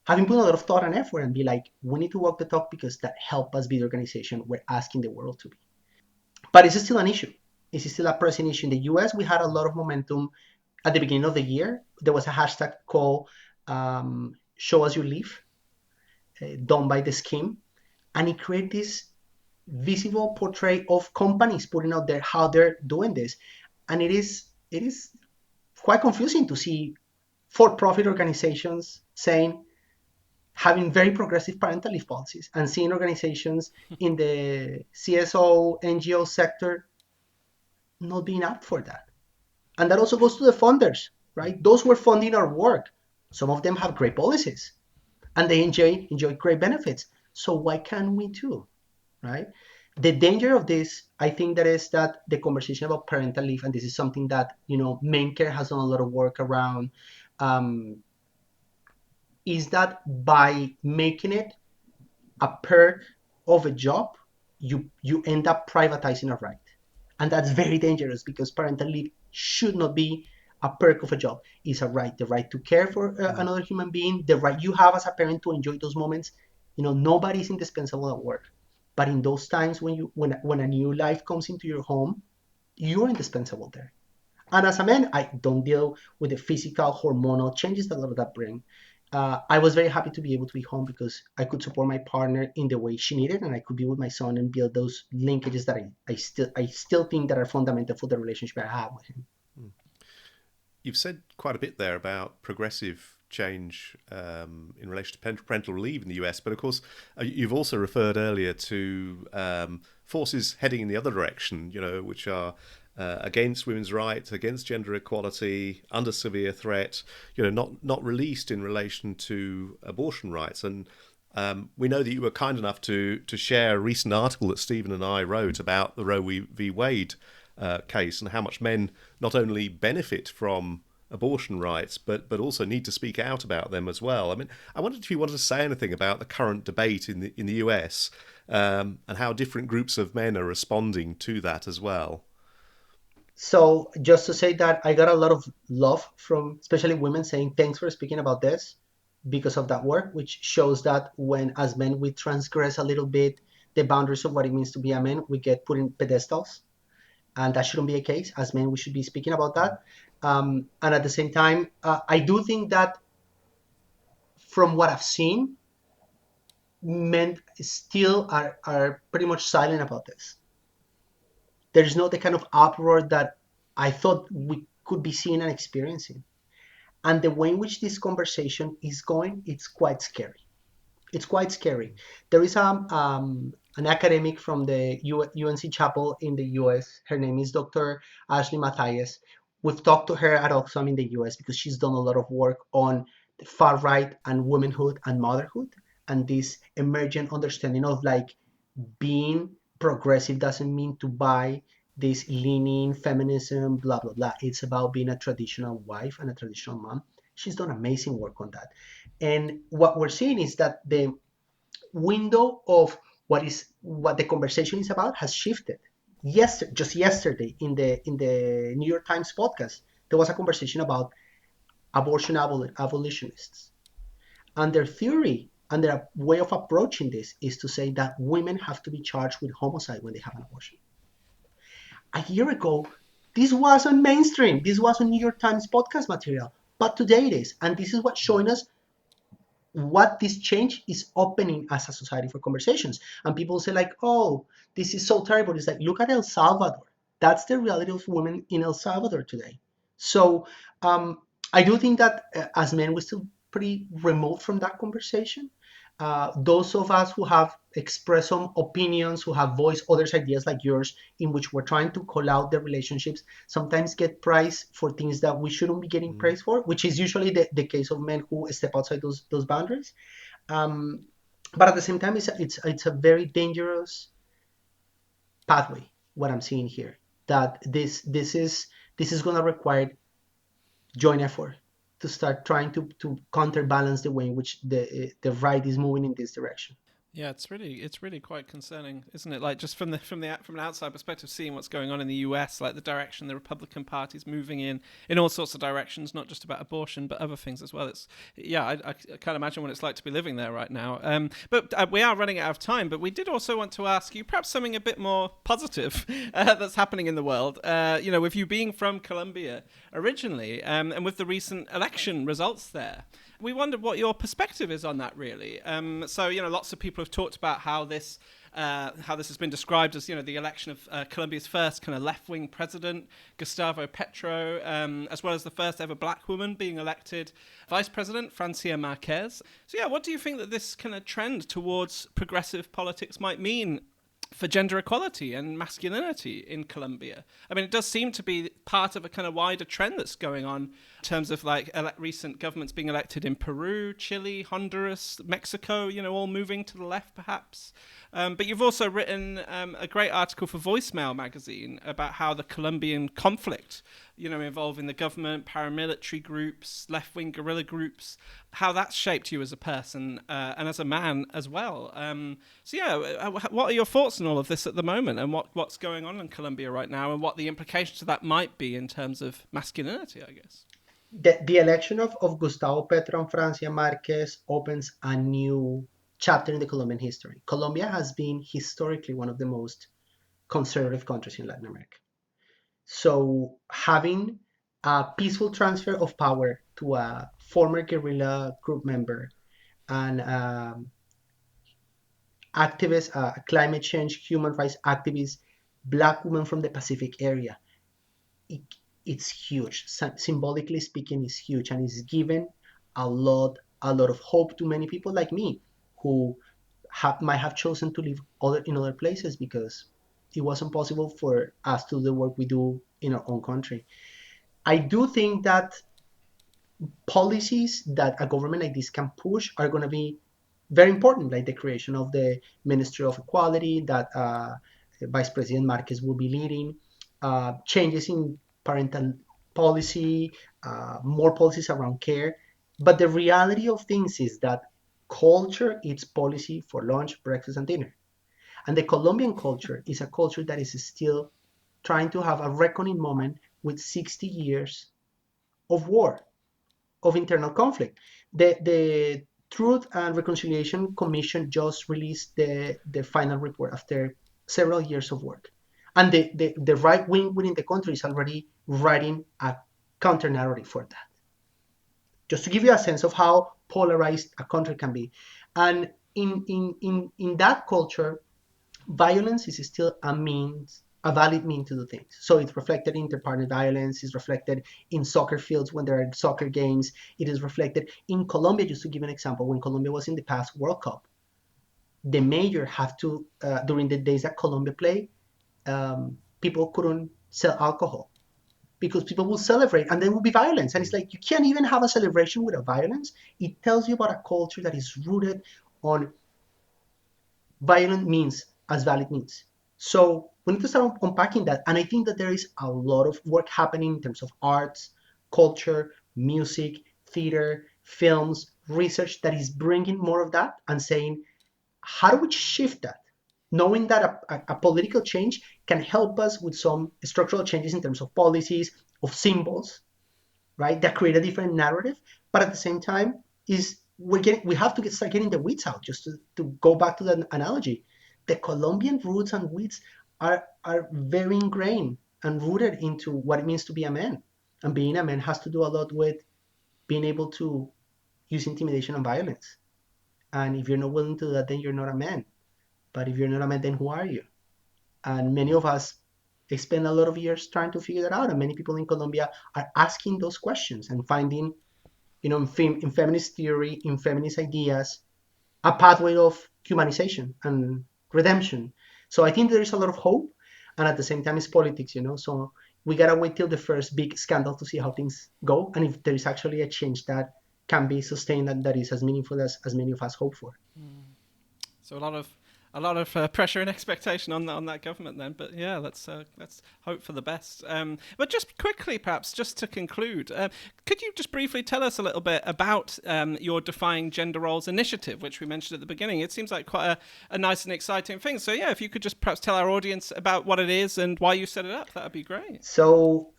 having put a lot of thought and effort and be like, we need to walk the talk because that help us be the organization we're asking the world to be. But it's still an issue. It's still a pressing issue. In the US, we had a lot of momentum at the beginning of the year. There was a hashtag called Show Us You Live, done by the scheme. And it created this visible portrait of companies putting out there how they're doing this. And it is quite confusing to see for-profit organizations saying having very progressive parental leave policies and seeing organizations in the CSO NGO sector not being up for that. And that also goes to the funders, right? Those who are funding our work, some of them have great policies and they enjoy great benefits. So why can't we too, right? The danger of this, I think, that is that the conversation about parental leave, and this is something that Main Care has done a lot of work around, um, is that by making it a perk of a job, you end up privatizing a right, and that's very dangerous because parental leave should not be a perk of a job. It's a right, the right to care for another human being, the right you have as a parent to enjoy those moments. Nobody's indispensable at work, but in those times when a new life comes into your home, you're indispensable there. And as a man, I don't deal with the physical hormonal changes that a lot of that bring. I was very happy to be able to be home because I could support my partner in the way she needed, and I could be with my son and build those linkages that I still think that are fundamental for the relationship I have with him. You've said quite a bit there about progressive change in relation to parental leave in the US, but of course, you've also referred earlier to forces heading in the other direction, which are against women's rights, against gender equality, under severe threat, not released in relation to abortion rights. And we know that you were kind enough to share a recent article that Stephen and I wrote about the Roe v. Wade case and how much men not only benefit from abortion rights, but also need to speak out about them as well. I mean, I wondered if you wanted to say anything about the current debate in the US and how different groups of men are responding to that as well. So just to say that I got a lot of love from especially women saying thanks for speaking about this because of that work, which shows that when as men we transgress a little bit the boundaries of what it means to be a man, we get put in pedestals, and that shouldn't be a case. As men, we should be speaking about that. And at the same time, I do think that from what I've seen, men still are pretty much silent about this. There is not the kind of uproar that I thought we could be seeing and experiencing. And the way in which this conversation is going, it's quite scary. It's quite scary. There is an academic from the UNC Chapel in the US. Her name is Dr. Ashley Matthias. We've talked to her at Oxfam in the US because she's done a lot of work on the far right and womanhood and motherhood and this emergent understanding of like being progressive doesn't mean to buy this leaning feminism, blah, blah, blah. It's about being a traditional wife and a traditional mom. She's done amazing work on that. And what we're seeing is that the window of what the conversation is about has shifted. Just yesterday in the New York Times podcast, there was a conversation about abortion abolitionists. And their theory and their way of approaching this is to say that women have to be charged with homicide when they have an abortion. A year ago, this wasn't mainstream. This wasn't New York Times podcast material. But today it is. And this is what's showing us what this change is opening as a society for conversations. And people say like, oh, this is so terrible. It's like, look at El Salvador. That's the reality of women in El Salvador today. So I do think that as men, we're still pretty remote from that conversation. Those of us who have expressed some opinions, who have voiced others' ideas like yours, in which we're trying to call out the relationships, sometimes get praise for things that we shouldn't be getting praise for, which is usually the case of men who step outside those boundaries. Um, but at the same time, it's a very dangerous pathway. What I'm seeing here, that this is going to require joint effort to start trying to counterbalance the way in which the right is moving in this direction. Yeah, it's really quite concerning, isn't it? Like just from an outside perspective, seeing what's going on in the US, like the direction the Republican Party's moving in all sorts of directions, not just about abortion but other things as well. It's I can't imagine what it's like to be living there right now. But we are running out of time. But we did also want to ask you perhaps something a bit more positive that's happening in the world. With you being from Colombia originally, and with the recent election results there. We wondered what your perspective is on that, really. Lots of people have talked about how this has been described as, the election of Colombia's first kind of left-wing president, Gustavo Petro, as well as the first ever black woman being elected vice president, Francia Marquez. So, what do you think that this kind of trend towards progressive politics might mean for gender equality and masculinity in Colombia? I mean, it does seem to be part of a kind of wider trend that's going on in terms of like recent governments being elected in Peru, Chile, Honduras, Mexico, all moving to the left perhaps. But you've also written a great article for Voicemail magazine about how the Colombian conflict, involving the government, paramilitary groups, left-wing guerrilla groups, how that's shaped you as a person and as a man as well. What are your thoughts on all of this at the moment, and what's going on in Colombia right now, and what the implications of that might be in terms of masculinity, I guess? The election of Gustavo Petro and Francia Marquez opens a new chapter in the Colombian history. Colombia has been historically one of the most conservative countries in Latin America. So having a peaceful transfer of power to a former guerrilla group member and activist, climate change, human rights activist, black woman from the Pacific area, it, it's huge. Symbolically speaking, it's huge, and it's given a lot of hope to many people like me who might have chosen to live in other places because it wasn't possible for us to do the work we do in our own country. I do think that policies that a government like this can push are going to be very important, like the creation of the Ministry of Equality that Vice President Marquez will be leading, changes in parental policy, more policies around care. But the reality of things is that culture is policy for lunch, breakfast, and dinner. And the Colombian culture is a culture that is still trying to have a reckoning moment with 60 years of war, of internal conflict. The Truth and Reconciliation Commission just released the final report after several years of work. And the right wing within the country is already writing a counter narrative for that. Just to give you a sense of how polarized a country can be. And in that culture, violence is still a valid means to do things. So it's reflected in inter-partner violence, it's reflected in soccer fields when there are soccer games, it is reflected in Colombia. Just to give an example, when Colombia was in the past World Cup, the mayor have to, during the days that Colombia played, people couldn't sell alcohol because people will celebrate and there will be violence. And it's like, you can't even have a celebration without violence. It tells you about a culture that is rooted on violent means as valid means. So we need to start unpacking that. And I think that there is a lot of work happening in terms of arts, culture, music, theater, films, research that is bringing more of that and saying, how do we shift that? Knowing that a political change can help us with some structural changes in terms of policies, of symbols, right? That create a different narrative. But at the same time, we have to start getting the weeds out. Just to go back to the analogy, the Colombian roots and weeds are very ingrained and rooted into what it means to be a man. And being a man has to do a lot with being able to use intimidation and violence. And if you're not willing to do that, then you're not a man. But if you're not a man, then who are you? And many of us spend a lot of years trying to figure that out. And many people in Colombia are asking those questions and finding, in feminist theory, in feminist ideas, a pathway of humanization and redemption. So I think there is a lot of hope, and at the same time, it's politics. So we gotta wait till the first big scandal to see how things go, and if there is actually a change that can be sustained and that is as meaningful as many of us hope for. So a lot of pressure and expectation on that government then. But yeah, let's hope for the best. But just quickly, perhaps, just to conclude, could you just briefly tell us a little bit about your Defying Gender Roles initiative, which we mentioned at the beginning? It seems like quite a nice and exciting thing. So yeah, if you could just perhaps tell our audience about what it is and why you set it up, that would be great. So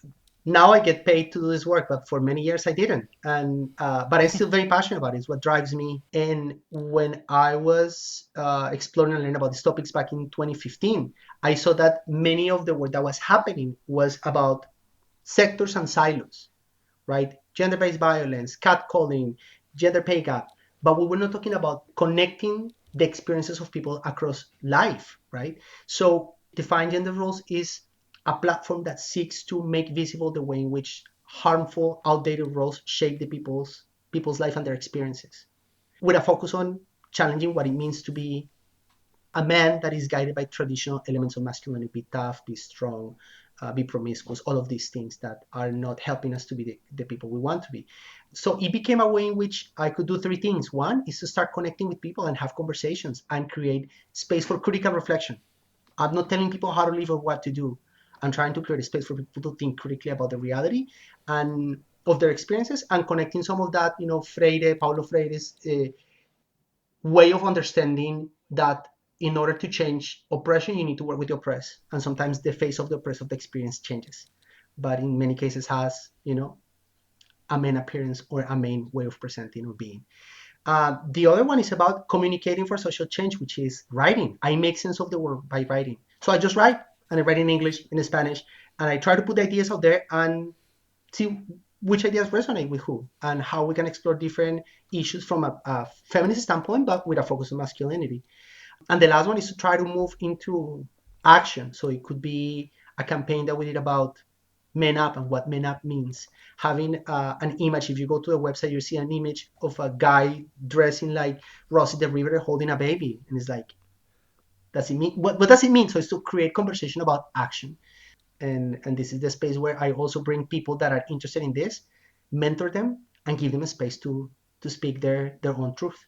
now I get paid to do this work, but for many years I didn't. And but I'm still very passionate about it. It's what drives me. And when I was exploring and learning about these topics back in 2015, I saw that many of the work that was happening was about sectors and silos, right? Gender-based violence, catcalling, gender pay gap. But we were not talking about connecting the experiences of people across life, right? So Define Gender Roles is a platform that seeks to make visible the way in which harmful, outdated roles shape the people's life and their experiences, with a focus on challenging what it means to be a man that is guided by traditional elements of masculinity: be tough, be strong, be promiscuous, all of these things that are not helping us to be the people we want to be. So it became a way in which I could do three things. One is to start connecting with people and have conversations and create space for critical reflection. I'm not telling people how to live or what to do. I'm trying to create a space for people to think critically about the reality and of their experiences, and connecting some of that, Paulo Freire's way of understanding that in order to change oppression, you need to work with the oppressed. And sometimes the face of the oppressed of the experience changes, but in many cases has, a main appearance or a main way of presenting or being. The other one is about communicating for social change, which is writing. I make sense of the world by writing. So I just write, and I write in English, in Spanish, and I try to put ideas out there and see which ideas resonate with who and how we can explore different issues from a feminist standpoint, but with a focus on masculinity. And the last one is to try to move into action. So it could be a campaign that we did about men up and what men up means. Having an image, if you go to the website, you see an image of a guy dressing like Rosie the Riveter holding a baby. And it's like, does it mean, what does it mean? So it's to create conversation about action. And this is the space where I also bring people that are interested in this, mentor them, and give them a space to speak their own truth.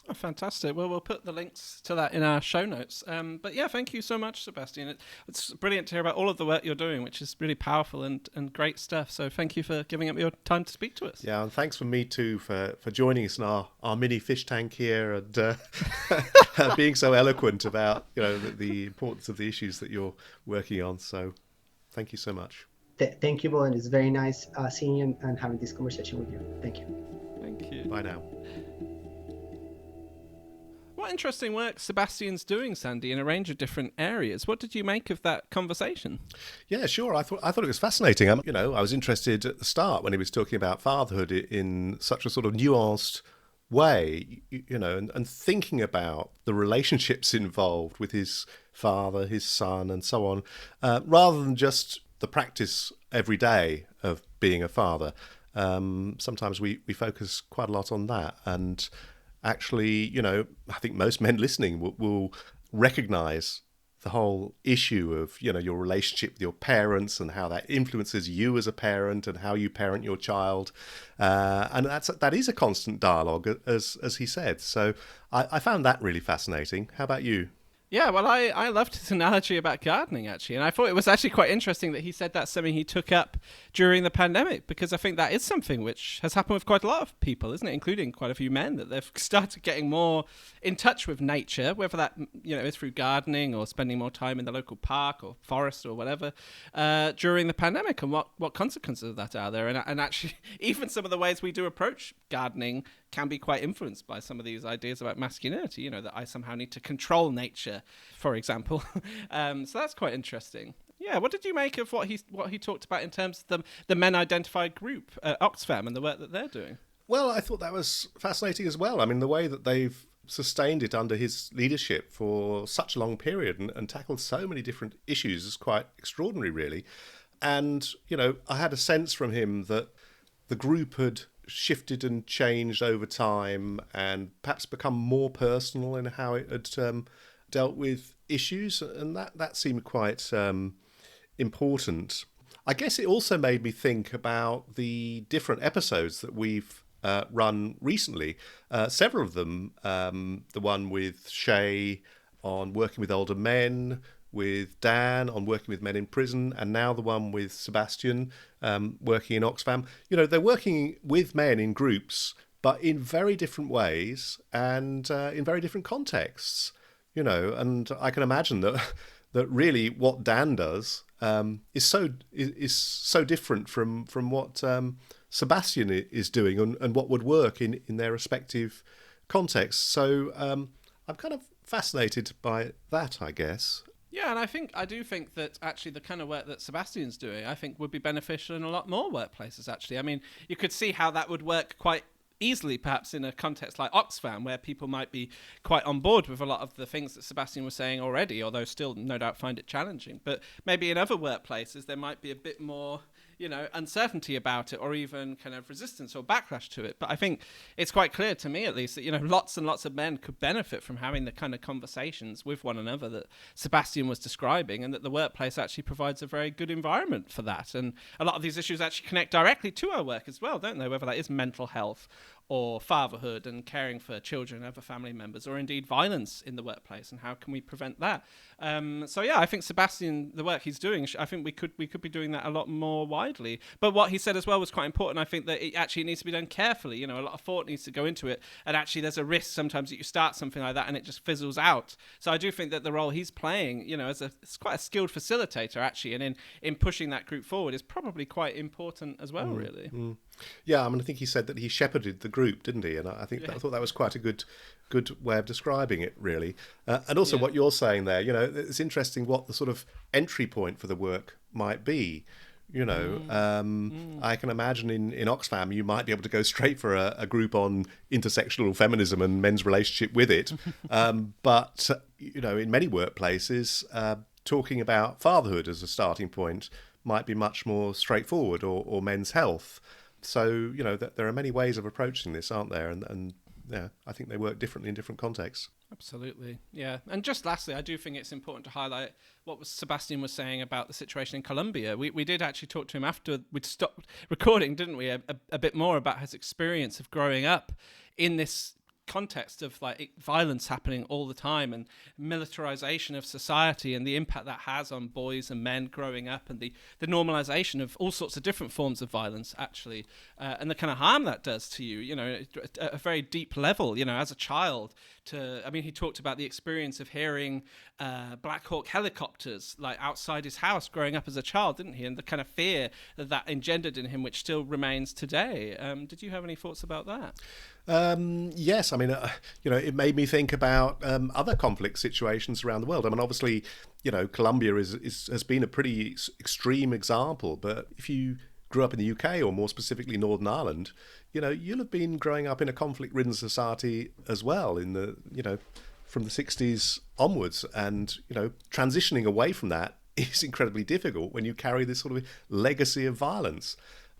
Oh, fantastic. Well, we'll put the links to that in our show notes. But yeah, thank you so much, Sebastian. It's brilliant to hear about all of the work you're doing, which is really powerful and great stuff. So thank you for giving up your time to speak to us. Yeah, and thanks from me too for joining us in our mini fish tank here and being so eloquent about the importance of the issues that you're working on. So thank you so much. Thank you, Bo, and it's very nice seeing you and having this conversation with you. Thank you. Thank you. Bye now. What interesting work Sebastian's doing, Sandy, in a range of different areas. What did you make of that conversation? Yeah, sure. I thought it was fascinating. I was interested at the start when he was talking about fatherhood in such a sort of nuanced way, and thinking about the relationships involved with his father, his son, and so on, rather than just the practice every day of being a father. Sometimes we focus quite a lot on that, and actually, I think most men listening will recognize the whole issue of, your relationship with your parents and how that influences you as a parent and how you parent your child. And that is a constant dialogue, as he said. So I found that really fascinating. How about you? Yeah, well, I loved his analogy about gardening, actually. And I thought it was actually quite interesting that he said that's something he took up during the pandemic, because I think that is something which has happened with quite a lot of people, isn't it? Including quite a few men, that they've started getting more in touch with nature, whether that, is through gardening or spending more time in the local park or forest or whatever, during the pandemic, and what consequences of that are there. And actually, even some of the ways we do approach gardening can be quite influenced by some of these ideas about masculinity, that I somehow need to control nature, for example. So that's quite interesting. Yeah, what did you make of what he talked about in terms of the men identified group, Oxfam, and the work that they're doing? Well, I thought that was fascinating as well. I mean, the way that they've sustained it under his leadership for such a long period and tackled so many different issues is quite extraordinary, really. And, I had a sense from him that the group had shifted and changed over time and perhaps become more personal in how it had dealt with issues. And that seemed quite important. I guess it also made me think about the different episodes that we've run recently. Several of them, the one with Shay on working with older men, with Dan on working with men in prison, and now the one with Sebastian working in Oxfam. They're working with men in groups, but in very different ways and in very different contexts. And I can imagine that really what Dan does is so different from what Sebastian is doing and what would work in their respective contexts. So I'm kind of fascinated by that, I guess. Yeah, and I do think that actually the kind of work that Sebastian's doing, I think would be beneficial in a lot more workplaces, actually. I mean, you could see how that would work quite easily, perhaps in a context like Oxfam, where people might be quite on board with a lot of the things that Sebastian was saying already, although still no doubt find it challenging. But maybe in other workplaces, there might be a bit more uncertainty about it, or even kind of resistance or backlash to it. But I think it's quite clear to me, at least, that lots and lots of men could benefit from having the kind of conversations with one another that Sebastian was describing, and that the workplace actually provides a very good environment for that. And a lot of these issues actually connect directly to our work as well, don't they? Whether that is mental health or fatherhood and caring for children and other family members, or indeed violence in the workplace, and how can we prevent that? So yeah, I think Sebastian, the work he's doing, I think we could be doing that a lot more widely. But what he said as well was quite important. I think that it actually needs to be done carefully. A lot of thought needs to go into it, and actually there's a risk sometimes that you start something like that and it just fizzles out. So I do think that the role he's playing, it's quite a skilled facilitator actually, and in pushing that group forward is probably quite important as well, really. Yeah, I think he said that he shepherded the group, didn't he? And I think I thought that was quite a good way of describing it, really. And also what you're saying there, it's interesting what the sort of entry point for the work might be. I can imagine in Oxfam you might be able to go straight for a group on intersectional feminism and men's relationship with it. But, in many workplaces, talking about fatherhood as a starting point might be much more straightforward, or men's health. So, there are many ways of approaching this, aren't there? And I think they work differently in different contexts. Absolutely, yeah. And just lastly, I do think it's important to highlight what Sebastian was saying about the situation in Colombia. We did actually talk to him after we'd stopped recording, didn't we? A bit more about his experience of growing up in this context of violence happening all the time, and militarization of society, and the impact that has on boys and men growing up, and the normalization of all sorts of different forms of violence actually, and the kind of harm that does to you, at a very deep level, as a child. He talked about the experience of hearing Black Hawk helicopters outside his house growing up as a child, didn't he? And the kind of fear that engendered in him, which still remains today. Did you have any thoughts about that? Yes, it made me think about other conflict situations around the world. Obviously, Colombia has been a pretty extreme example, but if you grew up in the UK, or more specifically Northern Ireland, you'll have been growing up in a conflict-ridden society as well from the 60s onwards, and transitioning away from that is incredibly difficult when you carry this sort of legacy of violence.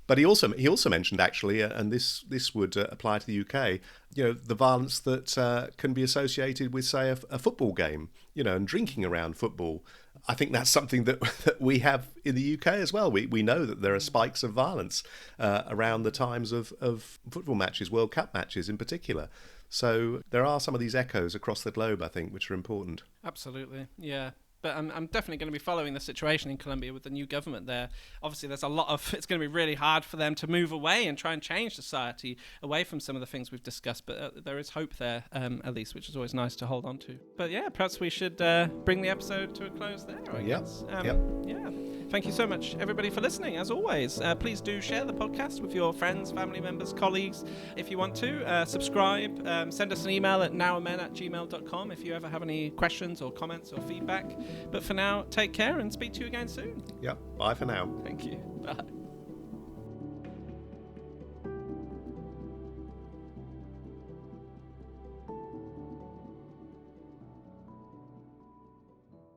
But he also mentioned, actually, and this would apply to the UK, the violence that can be associated with, say, a football game, and drinking around football. I think that's something that we have in the UK as well. We know that there are spikes of violence around the times of football matches, World Cup matches in particular. So there are some of these echoes across the globe, I think, which are important. Absolutely, yeah. But I'm definitely going to be following the situation in Colombia with the new government there. Obviously, it's going to be really hard for them to move away and try and change society away from some of the things we've discussed. But there is hope there, at least, which is always nice to hold on to. But yeah, perhaps we should bring the episode to a close there, I guess. Yeah. Thank you so much, everybody, for listening. As always, please do share the podcast with your friends, family members, colleagues, if you want to. Subscribe. Send us an email at nowamen@gmail.com if you ever have any questions or comments or feedback. But for now, take care and speak to you again soon. Yep. Bye for now. Thank you. Bye.